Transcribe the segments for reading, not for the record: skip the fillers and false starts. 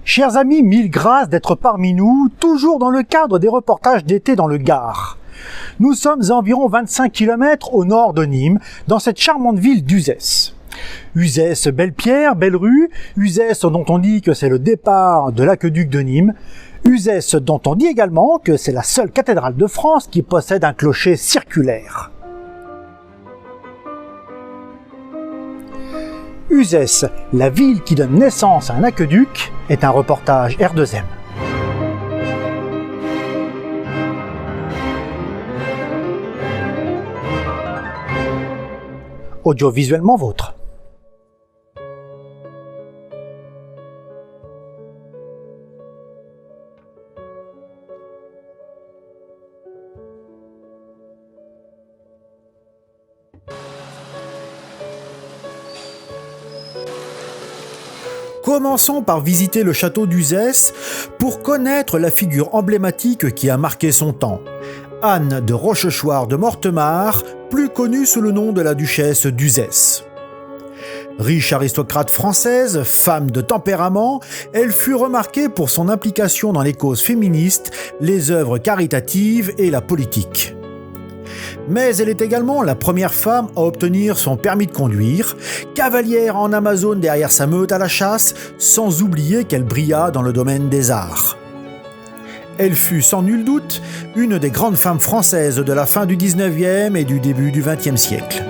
Chers amis, mille grâces d'être parmi nous, toujours dans le cadre des reportages d'été dans le Gard. Nous sommes à environ 25 km au nord de Nîmes, dans cette charmante ville d'Uzès. Uzès, belle pierre, belle rue, Uzès dont on dit que c'est le départ de l'aqueduc de Nîmes, Uzès dont on dit également que c'est la seule cathédrale de France qui possède un clocher circulaire. Uzès, la ville qui donne naissance à un aqueduc, est un reportage R2M. Audiovisuellement vôtre. Commençons par visiter le château d'Uzès pour connaître la figure emblématique qui a marqué son temps. Anne de Rochechouart de Mortemart, plus connue sous le nom de la duchesse d'Uzès. Riche aristocrate française, femme de tempérament, elle fut remarquée pour son implication dans les causes féministes, les œuvres caritatives et la politique. Mais elle est également la première femme à obtenir son permis de conduire, cavalière en Amazone derrière sa meute à la chasse, sans oublier qu'elle brilla dans le domaine des arts. Elle fut sans nul doute une des grandes femmes françaises de la fin du 19e et du début du 20e siècle.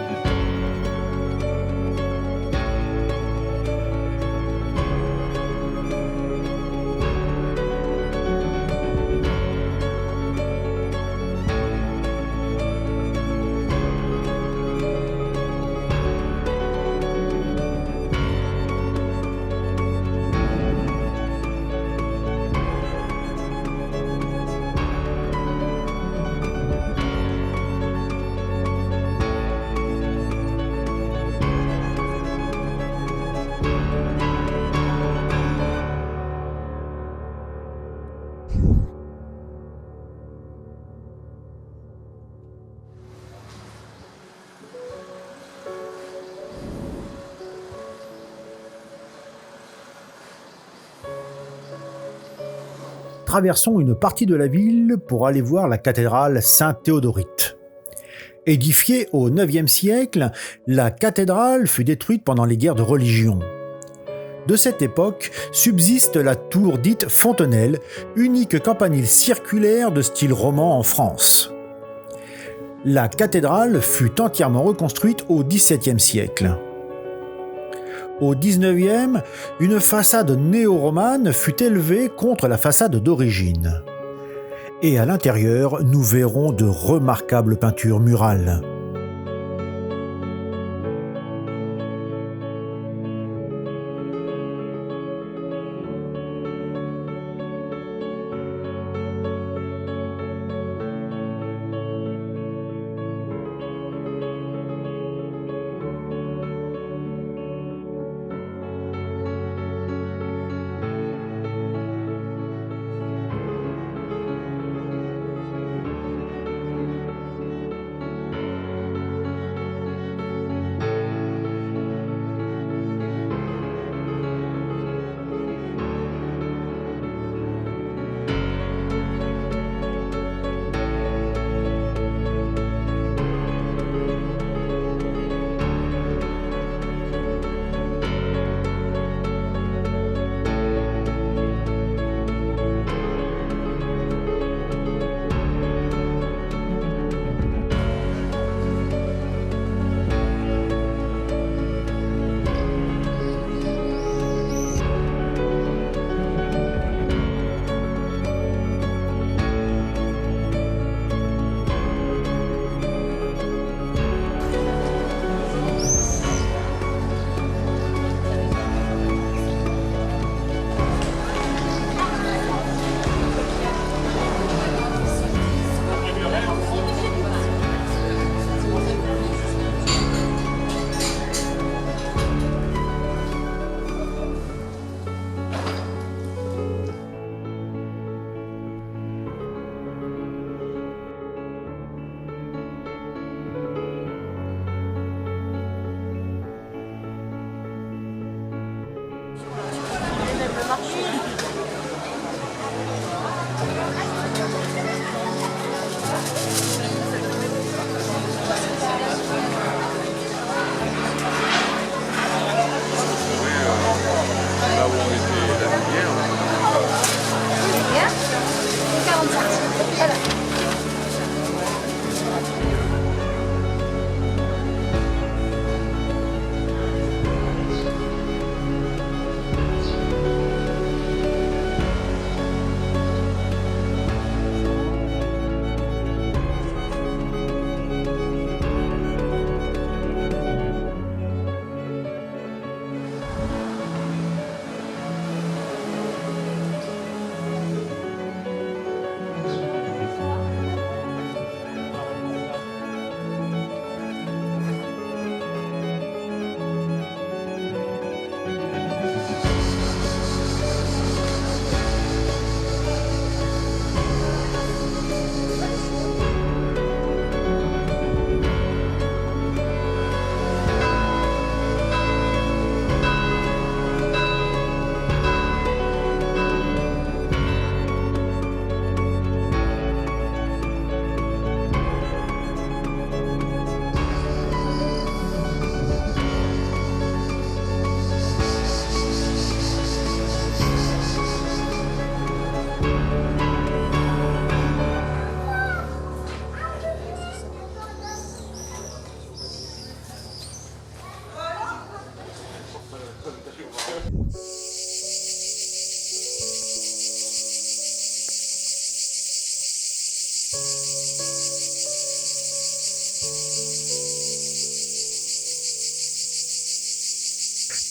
Traversons une partie de la ville pour aller voir la cathédrale Saint-Théodorite. Édifiée au IXe siècle, la cathédrale fut détruite pendant les guerres de religion. De cette époque subsiste la tour dite Fontenelle, unique campanile circulaire de style roman en France. La cathédrale fut entièrement reconstruite au XVIIe siècle. Au XIXe, une façade néo-romane fut élevée contre la façade d'origine. Et à l'intérieur, nous verrons de remarquables peintures murales.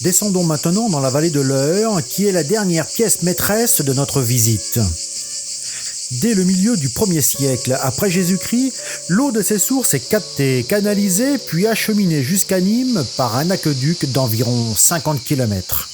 Descendons maintenant dans la vallée de l'Eure, qui est la dernière pièce maîtresse de notre visite. Dès le milieu du 1er siècle après Jésus-Christ, l'eau de ces sources est captée, canalisée, puis acheminée jusqu'à Nîmes par un aqueduc d'environ 50 km.